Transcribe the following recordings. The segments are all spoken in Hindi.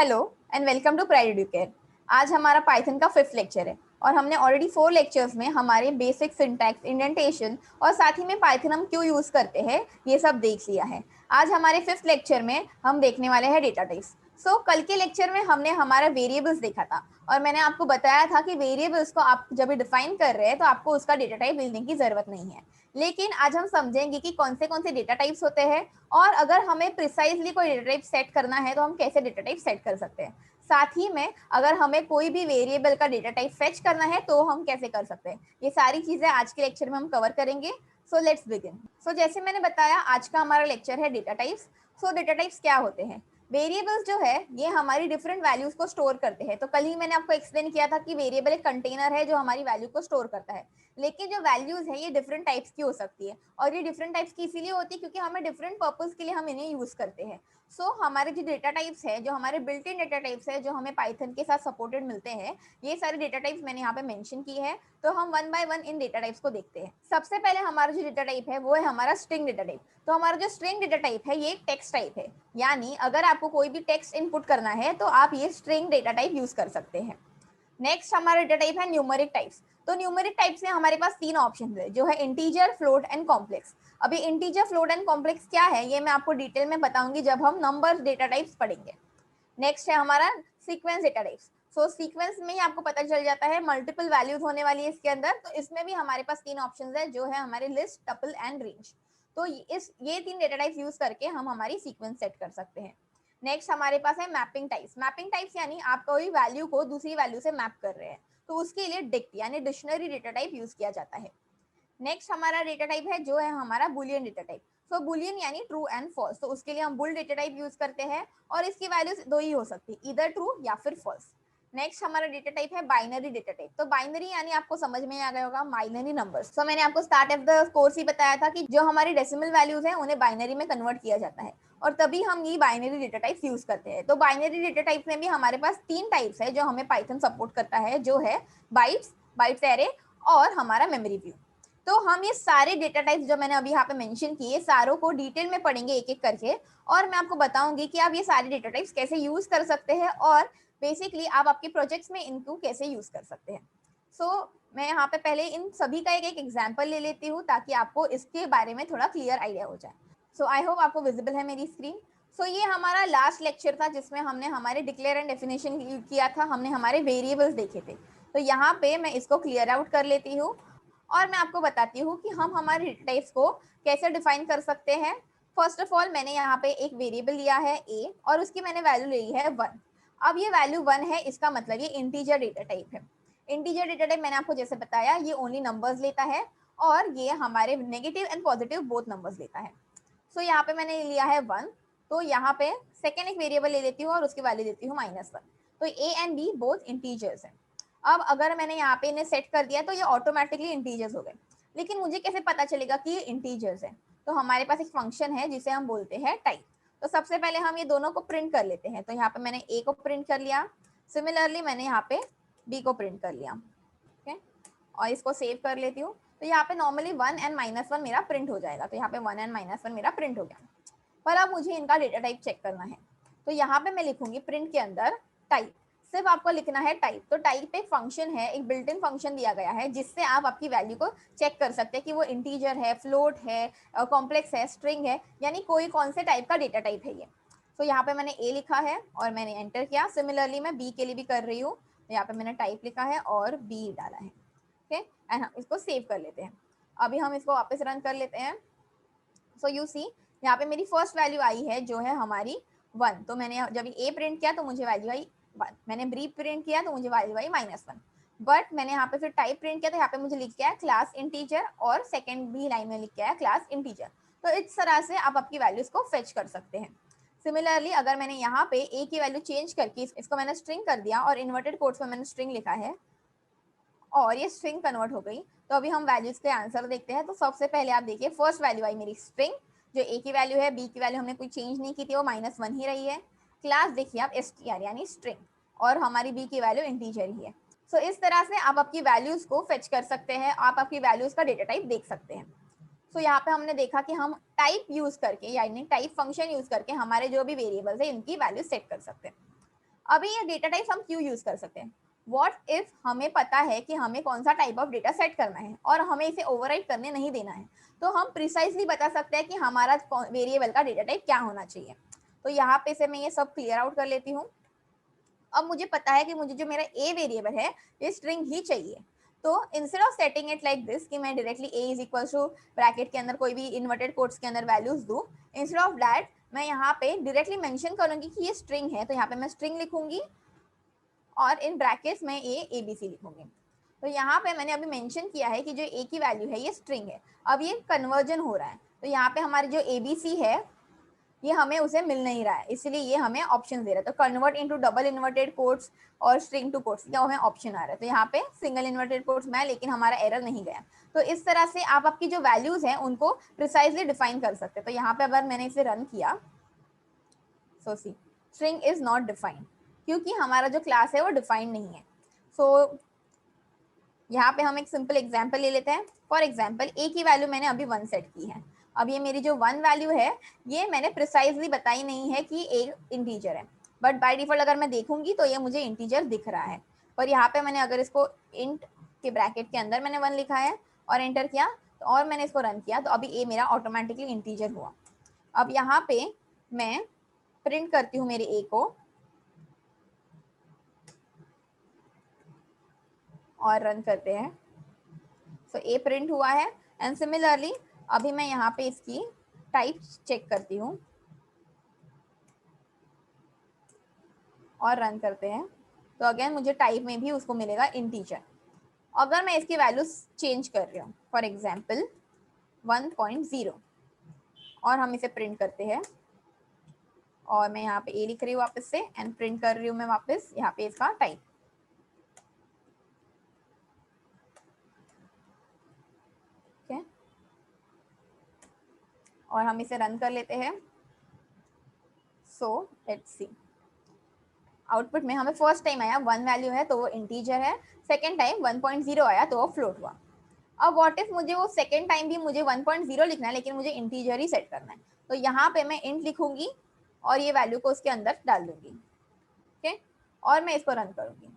Hello and welcome to Pride Educare. आज हमारा पाइथन का 5th लेक्चर है और हमने ऑलरेडी 4 लेक्चर्स में हमारे बेसिक सिंटैक्स, इंडेंटेशन और साथ ही में पाइथन हम क्यों यूज़ करते हैं ये सब देख लिया है। आज हमारे 5th लेक्चर में हम देखने वाले हैं डेटा टाइप्स। कल के लेक्चर में हमने हमारा वेरिएबल्स देखा था और मैंने आपको बताया था कि वेरिएबल्स को आप जब भी डिफाइन कर रहे हैं तो आपको उसका डेटा टाइप लिखने की ज़रूरत नहीं है। लेकिन आज हम समझेंगे कि कौन से डेटा टाइप्स होते हैं और अगर हमें प्रिसाइजली कोई डेटा टाइप सेट करना है तो हम कैसे डेटा टाइप सेट कर सकते हैं। साथ ही में अगर हमें कोई भी वेरिएबल का डेटा टाइप फेच करना है तो हम कैसे कर सकते हैं, ये सारी चीजें आज के लेक्चर में हम कवर करेंगे। So let's begin. जैसे मैंने बताया आज का हमारा लेक्चर है डेटा टाइप्स। डेटा टाइप्स क्या होते हैं? वेरिएबल्स जो है ये हमारी डिफरेंट वैल्यूज को स्टोर करते हैं। तो कल ही मैंने आपको एक्सप्लेन किया था कि वेरिएबल एक कंटेनर है जो हमारी वैल्यू को स्टोर करता है। लेकिन जो वैल्यूज है ये डिफरेंट टाइप्स की हो सकती है और ये डिफरेंट टाइप्स की इसीलिए होती है क्योंकि हमें डिफरेंट पर्पस के लिए हम इन्हें यूज करते हैं। हमारे जो डेटा टाइप्स है, जो हमारे बिल्ट इन डेटा टाइप्स है, जो हमें पाइथन के साथ सपोर्टेड मिलते हैं, ये सारे डेटा टाइप्स मैंने यहाँ पे मेंशन की है। तो हम one by one in data types को देखते हैं। सबसे पहले हमारा जो डेटा टाइप है वो है हमारा स्ट्रिंग डेटा टाइप। तो हमारा जो स्ट्रिंग डेटा टाइप है ये एक टेक्स्ट टाइप है, यानी अगर आपको कोई भी टेक्स्ट इनपुट करना है तो आप ये स्ट्रिंग डेटा टाइप यूज कर सकते हैं। नेक्स्ट हमारा डेटा टाइप है न्यूमेरिक टाइप्स। तो न्यूमेरिक टाइप्स में हमारे पास 3 ऑप्शन है जो है इंटीजर, फ्लोट एंड कॉम्प्लेक्स। अभी इंटीजर, फ्लोट एंड कॉम्प्लेक्स क्या है ये मैं आपको डिटेल में बताऊंगी जब हम नंबर डेटा टाइप्स पढ़ेंगे। नेक्स्ट है हमारा सीक्वेंस डेटा टाइप्स। सीक्वेंस में ही आपको पता चल जाता है मल्टीपल वैल्यूज होने वाली है इसके अंदर। तो इसमें भी हमारे पास 3 ऑप्शंस है जो है हमारे लिस्ट, टपल एंड रेंज। तो ये 3 डेटा टाइप्स यूज करके हम हमारी सीक्वेंस सेट कर सकते हैं। नेक्स्ट हमारे पास है मैपिंग टाइप्स। मैपिंग टाइप्स यानी आप कोई वैल्यू को दूसरी वैल्यू से मैप कर रहे हैं तो उसके लिए डिक्ट यानी डिक्शनरी डेटा टाइप यूज किया जाता है। नेक्स्ट हमारा डेटा टाइप है जो है हमारा बुलियन डेटा टाइप। बुलियन यानी ट्रू एंड फॉल्स। तो उसके लिए हम बुल डेटा टाइप यूज करते हैं और इसकी वैल्यूज 2 ही हो सकती है, इधर ट्रू या फिर फॉल्स। नेक्स्ट हमारा डेटा टाइप है बाइनरी डेटा टाइप। तो बाइनरी यानी आपको समझ में आ गया होगा बाइनरी नंबर्स। मैंने आपको स्टार्ट ऑफ द कोर्स ही बताया था कि जो हमारी डेसिमल वैल्यूज हैं उन्हें बाइनरी में कन्वर्ट किया जाता है और तभी हम ये बाइनरी डेटा टाइप्स यूज करते हैं। तो बाइनरी डेटा टाइप में भी हमारे पास 3 टाइप्स है जो हमें पाइथन सपोर्ट करता है, जो है बाइट्स, बाइट्स एरे और हमारा मेमोरी व्यू। तो हम ये सारे डेटा टाइप्स जो मैंने अभी यहाँ पे मेंशन किए सारों को डिटेल में पढ़ेंगे एक एक करके और मैं आपको बताऊंगी कि आप ये सारे डेटा टाइप्स कैसे यूज कर सकते हैं और बेसिकली आप आपके प्रोजेक्ट्स में इनको कैसे यूज कर सकते हैं। मैं यहाँ पे पहले इन सभी का एक एक एग्जाम्पल ले लेती हूँ ताकि आपको इसके बारे में थोड़ा क्लियर आइडिया हो जाए। आई होप आपको विजिबल है मेरी स्क्रीन। ये हमारा लास्ट लेक्चर था जिसमें हमने हमारे डिक्लेयर एंड डेफिनेशन किया था, हमने हमारे वेरिएबल्स देखे थे। तो यहाँ पे मैं इसको क्लियर आउट कर लेती हूँ और मैं आपको बताती हूँ कि हम हमारे डेटा टाइप्स को कैसे डिफाइन कर सकते हैं। फर्स्ट ऑफ ऑल मैंने यहाँ पे एक वेरिएबल लिया है a और उसकी मैंने वैल्यू ली है 1। अब ये वैल्यू 1 है, इसका मतलब ये इंटीजर डेटा टाइप है। इंटीजर डेटा टाइप मैंने आपको जैसे बताया ये ओनली नंबर्स लेता है और ये हमारे negative and positive both numbers लेता है। यहाँ पे मैंने लिया है 1। तो यहाँ पे सेकेंड एक वेरिएबल ले लेती हूँ और उसकी वैल्यू देती हूँ -1। तो a and b both integers हैं। अब अगर मैंने यहाँ पे इन्हें सेट कर दिया तो ये ऑटोमेटिकली इंटीजर्स हो गए। लेकिन मुझे कैसे पता चलेगा कि ये इंटीजर्स है? तो हमारे पास एक फंक्शन है जिसे हम बोलते हैं टाइप। तो सबसे पहले हम ये दोनों को प्रिंट कर लेते हैं। तो यहाँ पे मैंने a को प्रिंट कर लिया, सिमिलरली मैंने यहाँ पे b को प्रिंट कर लिया। ओके, और इसको सेव कर लेती हूँ। तो यहाँ पे नॉर्मली 1 एंड -1 मेरा प्रिंट हो जाएगा। तो यहाँ पे 1 एंड -1 मेरा प्रिंट हो गया। पर अब मुझे इनका डेटा टाइप चेक करना है। तो यहाँ पे मैं लिखूंगी प्रिंट के अंदर टाइप। सिर्फ आपको लिखना है टाइप। तो टाइप एक फंक्शन है, एक बिल्ट इन फंक्शन दिया गया है जिससे आप आपकी वैल्यू को चेक कर सकते हैं कि वो इंटीजर है, फ्लोट है, कॉम्प्लेक्स है, स्ट्रिंग है, यानी कोई कौन से टाइप का डेटा टाइप है ये। यहाँ पे मैंने ए लिखा है और मैंने एंटर किया। सिमिलरली मैं बी के लिए भी कर रही हूँ। यहाँ पे मैंने टाइप लिखा है और बी डाला है। ओके, एंड हम इसको सेव कर लेते हैं। अभी हम इसको वापस रन कर लेते हैं। यू सी यहाँ पे मेरी फर्स्ट वैल्यू आई है जो है हमारी 1। तो मैंने जब ए प्रिंट किया तो मुझे वैल्यू आई 1। मैंने बी प्रिंट किया तो मुझे वैल्यू आई -1। बट मैंने यहाँ पे फिर टाइप प्रिंट किया तो यहाँ पे मुझे लिख के आया क्लास इंटीजर और सेकंड भी लाइन में लिख के आया क्लास इंटीजर। तो इस तरह से आप आपकी वैल्यूज को फेच कर सकते हैं। सिमिलरली अगर मैंने यहाँ पे ए की वैल्यू चेंज करके इसको मैंने स्ट्रिंग कर दिया और इन्वर्टेड कोट्स में मैंने स्ट्रिंग लिखा है और ये स्ट्रिंग कन्वर्ट हो गई। तो अभी हम वैल्यूज के आंसर देखते हैं। तो सबसे पहले आप देखिए फर्स्ट वैल्यू आई मेरी स्ट्रिंग, जो ए की वैल्यू है, बी की वैल्यू हमने कोई चेंज नहीं की थी, वो -1 ही रही है। क्लास देखिए आप str यानी स्ट्रिंग, और हमारी बी की वैल्यू इंटीजर ही है। इस तरह से आप आपकी वैल्यूज को फेच कर सकते हैं, आप आपकी वैल्यूज का डेटा टाइप देख सकते हैं। यहाँ पे हमने देखा कि हम टाइप यूज करके यानी टाइप फंक्शन यूज करके हमारे जो भी वेरिएबल्स है इनकी वैल्यू सेट कर सकते हैं। अभी ये डेटा टाइप्स हम क्यों यूज कर सकते हैं? व्हाट इफ हमें पता है कि हमें कौन सा टाइप ऑफ डेटा सेट करना है और हमें इसे ओवरराइड करने नहीं देना है, तो हम प्रिसाइजली बता सकते हैं कि हमारा वेरिएबल का डेटा टाइप क्या होना चाहिए। तो यहाँ पे से मैं ये सब क्लियर आउट कर लेती हूँ। अब मुझे पता है कि मुझे जो मेरा ए वेरिएबल है ये स्ट्रिंग ही चाहिए। तो instead of setting it like this कि मैं directly A is equal to bracket के अंदर कोई भी इन्वर्टेड कोट्स के अंदर वैल्यूज दूं, इंस्टेड ऑफ दैट मैं यहाँ पे डायरेक्टली मेंशन करूंगी कि ये स्ट्रिंग है, तो यहाँ पे मैं स्ट्रिंग लिखूंगी और इन ब्रैकेट्स में ए बी सी लिखूंगी। तो यहाँ पे मैंने अभी मेंशन किया है कि जो ए की वैल्यू है ये स्ट्रिंग है। अब ये कन्वर्जन हो रहा है, तो यहाँ पे हमारी जो ए बी सी है ये हमें उसे मिल नहीं रहा है, इसलिए ये हमें ऑप्शन दे रहा है। तो convert into double inverted quotes और स्ट्रिंग टू कोट्स क्या हमें ऑप्शन आ रहा है। तो यहाँ पे सिंगल इन्वर्टेड कोट्स में, लेकिन हमारा एरर नहीं गया। तो इस तरह से आप आपकी जो वैल्यूज हैं उनको प्रिसाइजली डिफाइन कर सकते हैं। तो यहाँ पे अगर मैंने इसे रन किया, सो सी स्ट्रिंग इज नॉट डिफाइंड, क्योंकि हमारा जो क्लास है वो डिफाइंड नहीं है। सो यहाँ पे हम एक सिंपल एग्जाम्पल ले लेते हैं। फॉर एग्जाम्पल ए की वैल्यू मैंने अभी 1 सेट की है। अब ये मेरी जो 1 वैल्यू है ये मैंने प्रिसाइजली बताई नहीं है कि एक इंटीजर है, बट बाय डिफॉल्ट अगर मैं देखूंगी तो ये मुझे इंटीजर दिख रहा है। और यहाँ पे मैंने अगर इसको इंट के ब्रैकेट के अंदर मैंने 1 लिखा है और एंटर किया तो और मैंने इसको रन किया तो अभी ए मेरा ऑटोमेटिकली इंटीजर हुआ। अब यहाँ पे मैं प्रिंट करती हूँ मेरे ए को और रन करते हैं। सो ए प्रिंट हुआ है। एंड सिमिलरली अभी मैं यहाँ पे इसकी टाइप चेक करती हूँ और रन करते हैं, तो अगेन मुझे टाइप में भी उसको मिलेगा इंटीजर। अगर मैं इसकी वैल्यूज चेंज कर रही हूँ, फॉर एग्जाम्पल 1.0, और हम इसे प्रिंट करते हैं और मैं यहाँ पे ए लिख रही हूँ वापस से एंड प्रिंट कर रही हूँ मैं वापस यहाँ पे इसका टाइप। ठीक है, और हम इसे रन कर लेते हैं। सो लेट्स सी, आउटपुट में हमें फर्स्ट टाइम आया 1 वैल्यू है तो वो इंटीजर है, सेकेंड टाइम 1.0 आया तो वो फ्लोट हुआ। अब व्हाट इफ मुझे वो सेकेंड टाइम भी मुझे 1.0 लिखना है लेकिन मुझे इंटीजर ही सेट करना है, तो यहाँ पे मैं इंट लिखूंगी और ये वैल्यू को उसके अंदर डाल दूंगी। ठीक है, और मैं इसको रन करूंगी।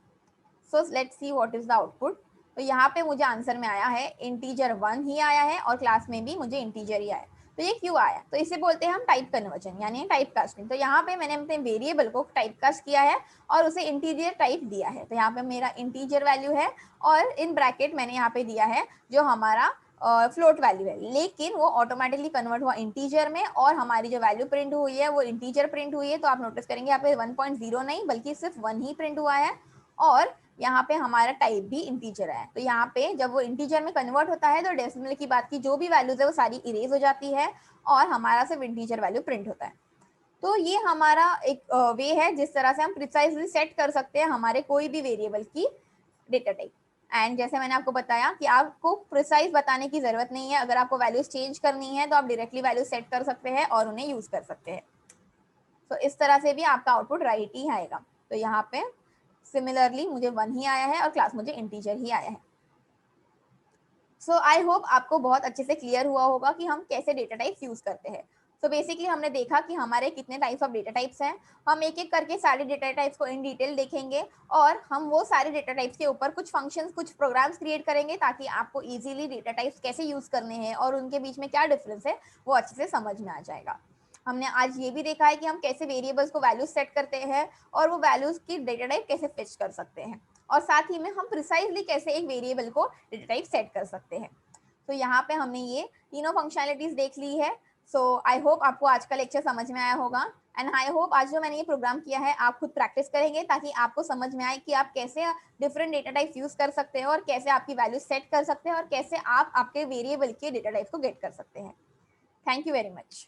So let's see what is the output. तो यहाँ पे मुझे आंसर में आया है इंटीजर 1 ही आया है और क्लास में भी मुझे इंटीजर ही आया। तो ये क्यों आया? तो इसे बोलते हैं हम टाइप कन्वर्जन यानी टाइप कास्टिंग। तो यहाँ पे मैंने अपने वेरिएबल को टाइप कास्ट किया है और उसे इंटीजर टाइप दिया है। तो यहाँ पे मेरा इंटीजर वैल्यू है और इन ब्रैकेट मैंने यहाँ पे दिया है जो हमारा फ्लोट वैल्यू है, लेकिन वो ऑटोमेटिकली कन्वर्ट हुआ इंटीजर में और हमारी जो वैल्यू प्रिंट हुई है वो इंटीजर प्रिंट हुई है। तो आप नोटिस करेंगे यहाँ पे 1.0 नहीं बल्कि सिर्फ 1 ही प्रिंट हुआ है और यहाँ पे हमारा टाइप भी इंटीजर है। तो यहाँ पे जब वो इंटीजर में कन्वर्ट होता है तो डेसिमल की बात की जो भी वैल्यूज है वो सारी इरेज हो जाती है और हमारा सिर्फ इंटीजर वैल्यू प्रिंट होता है। तो ये हमारा एक वे है जिस तरह से हम प्रिसाइजली सेट कर सकते हैं हमारे कोई भी वेरिएबल की डेटा टाइप। एंड जैसे मैंने आपको बताया कि आपको प्रिसाइज बताने की जरूरत नहीं है, अगर आपको वैल्यूज चेंज करनी है तो आप डायरेक्टली वैल्यू सेट कर सकते हैं और उन्हें यूज कर सकते हैं। तो इस तरह से भी आपका आउटपुट राइट ही आएगा। तो यहाँ पे सिमिलरली मुझे 1 ही आया है और क्लास मुझे इंटीजर ही आया है। सो आई होप आपको बहुत अच्छे से क्लियर हुआ होगा कि हम कैसे डेटा टाइप्स यूज करते हैं। तो बेसिकली हमने देखा कि हमारे कितने टाइप्स ऑफ डेटा टाइप्स हैं। हम एक एक करके सारे डेटा टाइप्स को इन डिटेल देखेंगे और हम वो सारे डेटा टाइप्स के ऊपर कुछ फंक्शंस कुछ प्रोग्राम्स क्रिएट करेंगे ताकि आपको इजीली डेटा टाइप्स कैसे यूज करने हैं और उनके बीच में क्या डिफरेंस है वो अच्छे से समझ में आ जाएगा। हमने आज ये भी देखा है कि हम कैसे वेरिएबल्स को वैल्यूज सेट करते हैं और वो वैल्यूज की डेटा टाइप कैसे फिच कर सकते हैं और साथ ही में हम प्रिसाइजली कैसे एक वेरिएबल को डेटा टाइप सेट कर सकते हैं। तो यहाँ पे हमने ये तीनों फंक्शनैलिटीज देख ली है। सो आई होप आपको आज का लेक्चर समझ में आया होगा एंड आई होप आज जो मैंने ये प्रोग्राम किया है आप खुद प्रैक्टिस करेंगे ताकि आपको समझ में आए कि आप कैसे डिफरेंट डेटा टाइप्स यूज कर सकते हैं और कैसे आपकी वैल्यू सेट कर सकते हैं और कैसे आप आपके वेरिएबल के डेटा टाइप्स को गेट कर सकते हैं। Thank you very much.